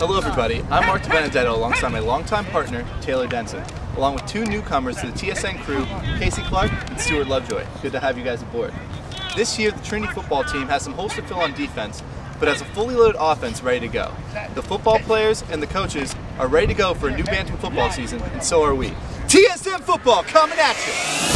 Hello everybody, I'm Marc DiBenedetto alongside my longtime partner, Taylor Denson, along with two newcomers to the TSN crew, Casey Clark and Stu Lovejoy. Good to have you guys aboard. This year, the Trinity football team has some holes to fill on defense, but has a fully loaded offense ready to go. The football players and the coaches are ready to go for a new Bantam football season, and so are we. TSN football coming at you!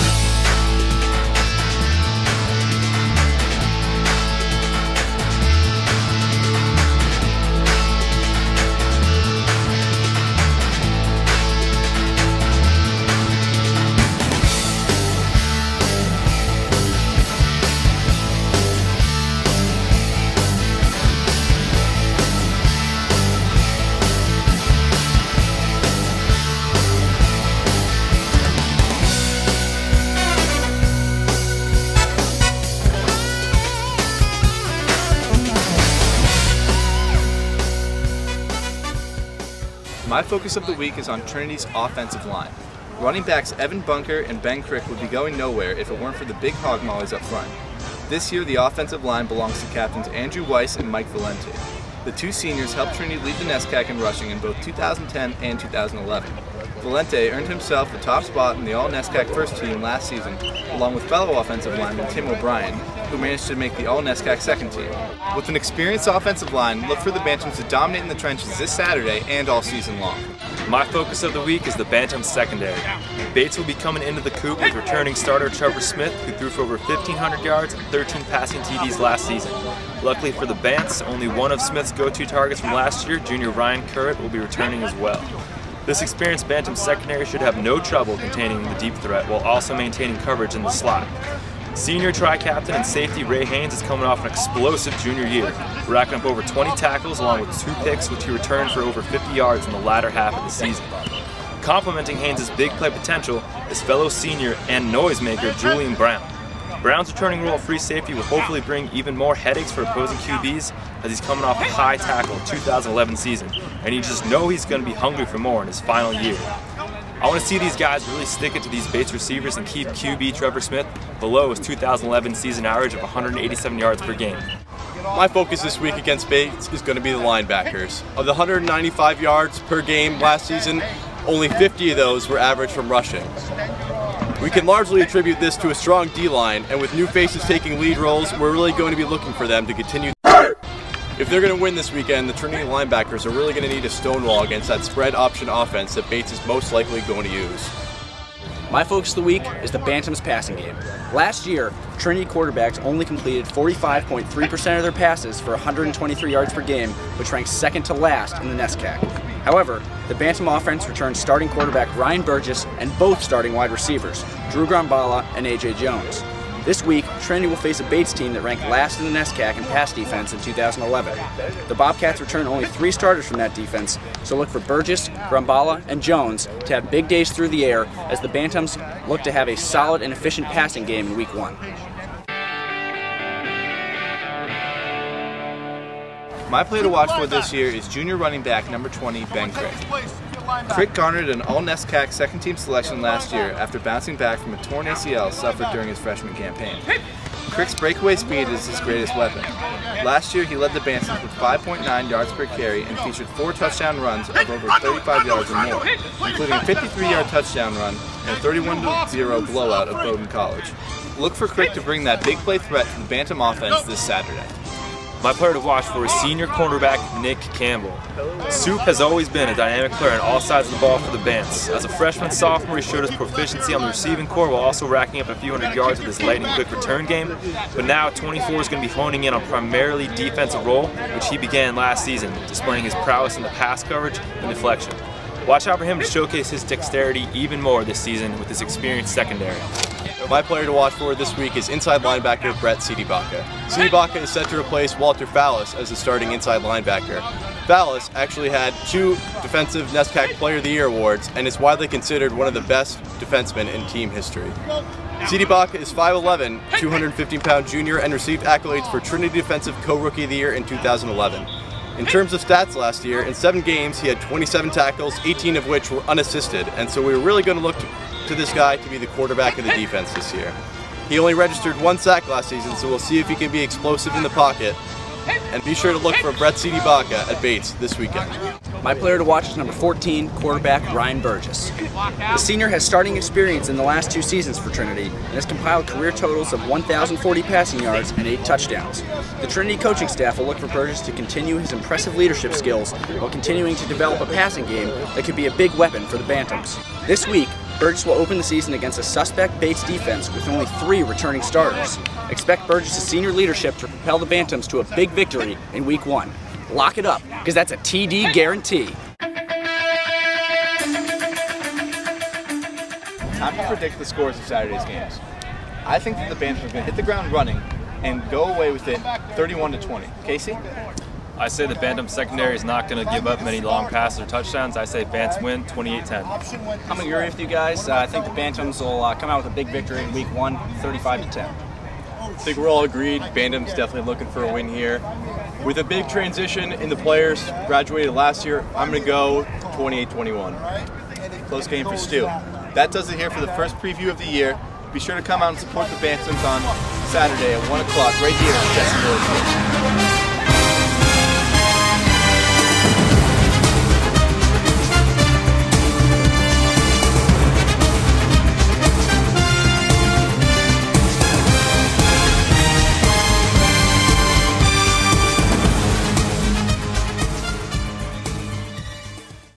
My focus of the week is on Trinity's offensive line. Running backs Evan Bunker and Ben Crick would be going nowhere if it weren't for the big hog mollies up front. This year, the offensive line belongs to captains Andrew Weiss and Mike Valente. The two seniors helped Trinity lead the NESCAC in rushing in both 2010 and 2011. Valente earned himself the top spot in the All-NESCAC first team last season, along with fellow offensive lineman Tim O'Brien, who managed to make the All-NESCAC second team. With an experienced offensive line, look for the Bantams to dominate in the trenches this Saturday and all season long. My focus of the week is the Bantam secondary. Bates will be coming into the coop with returning starter Trevor Smith, who threw for over 1,500 yards and 13 passing TDs last season. Luckily for the Bants, only one of Smith's go-to targets from last year, junior Ryan Currett, will be returning as well. This experienced Bantam secondary should have no trouble containing the deep threat while also maintaining coverage in the slot. Senior tri-captain and safety Ray Haynes is coming off an explosive junior year, racking up over 20 tackles along with 2 picks, which he returned for over 50 yards in the latter half of the season. Complementing Haynes' big play potential is fellow senior and noisemaker Julian Brown. Brown's returning role at free safety will hopefully bring even more headaches for opposing QBs as he's coming off a high tackle 2011 season, and you just know he's going to be hungry for more in his final year. I want to see these guys really stick it to these Bates receivers and keep QB Trevor Smith below his 2011 season average of 187 yards per game. My focus this week against Bates is going to be the linebackers. Of the 195 yards per game last season, only 50 of those were average from rushing. We can largely attribute this to a strong D-line, and with new faces taking lead roles, we're really going to be looking for them to continue. If they're going to win this weekend, the Trinity linebackers are really going to need a stonewall against that spread option offense that Bates is most likely going to use. My focus of the week is the Bantams passing game. Last year, Trinity quarterbacks only completed 45.3% of their passes for 123 yards per game, which ranks second to last in the NESCAC. However, the Bantam offense returned starting quarterback Ryan Burgess and both starting wide receivers, Drew Grambala and A.J. Jones. This week, Trinity will face a Bates team that ranked last in the NESCAC in pass defense in 2011. The Bobcats returned only 3 starters from that defense, so look for Burgess, Grambala, and Jones to have big days through the air as the Bantams look to have a solid and efficient passing game in Week 1. My play to watch for this year is junior running back number 20, Ben Crick. Crick garnered an All-NESCAC second-team selection last year after bouncing back from a torn ACL suffered during his freshman campaign. Crick's breakaway speed is his greatest weapon. Last year, he led the Bantams with 5.9 yards per carry and featured 4 touchdown runs of over 35 yards or more, including a 53-yard touchdown run and a 31-0 blowout of Bowdoin College. Look for Crick to bring that big play threat to the Bantam offense this Saturday. My player to watch for is senior cornerback Nick Campbell. Soup has always been a dynamic player on all sides of the ball for the Bants. As a freshman-sophomore, he showed his proficiency on the receiving core while also racking up a few hundred yards with his lightning-quick return game. But now, at 24, is going to be honing in on primarily defensive role, which he began last season, displaying his prowess in the pass coverage and deflection. Watch out for him to showcase his dexterity even more this season with his experienced secondary. My player to watch for this week is inside linebacker Brett Sidibaka. Sidibaka is set to replace Walter Fallis as the starting inside linebacker. Fallis actually had 2 Defensive NESCAC Player of the Year awards and is widely considered one of the best defensemen in team history. Sidibaka is 5'11", 215-pound junior and received accolades for Trinity Defensive Co-Rookie of the Year in 2011. In terms of stats last year, in 7 games he had 27 tackles, 18 of which were unassisted, and so we were really going to look to this guy to be the quarterback of the defense this year. He only registered 1 sack last season, so we'll see if he can be explosive in the pocket. And be sure to look for Brett Baca at Bates this weekend. My player to watch is number 14, quarterback Ryan Burgess. The senior has starting experience in the last 2 seasons for Trinity and has compiled career totals of 1,040 passing yards and 8 touchdowns. The Trinity coaching staff will look for Burgess to continue his impressive leadership skills while continuing to develop a passing game that could be a big weapon for the Bantams. This week, Burgess will open the season against a suspect Bates defense with only 3 returning starters. Expect Burgess' senior leadership to propel the Bantams to a big victory in Week 1. Lock it up, because that's a TD guarantee. Time to predict the scores of Saturday's games. I think that the Bantams are going to hit the ground running and go away with it 31-20. Casey? I say the Bantam secondary is not going to give up many long passes or touchdowns. I say Bants win 28-10. I'm going to agree with you guys. I think the Bantams will come out with a big victory in Week 1, 35-10. I think we're all agreed. Bantam's definitely looking for a win here. With a big transition in the players graduated last year, I'm going to go 28-21. Close game for Stu. That does it here for the first preview of the year. Be sure to come out and support the Bantams on Saturday at 1 o'clock right here on TSN.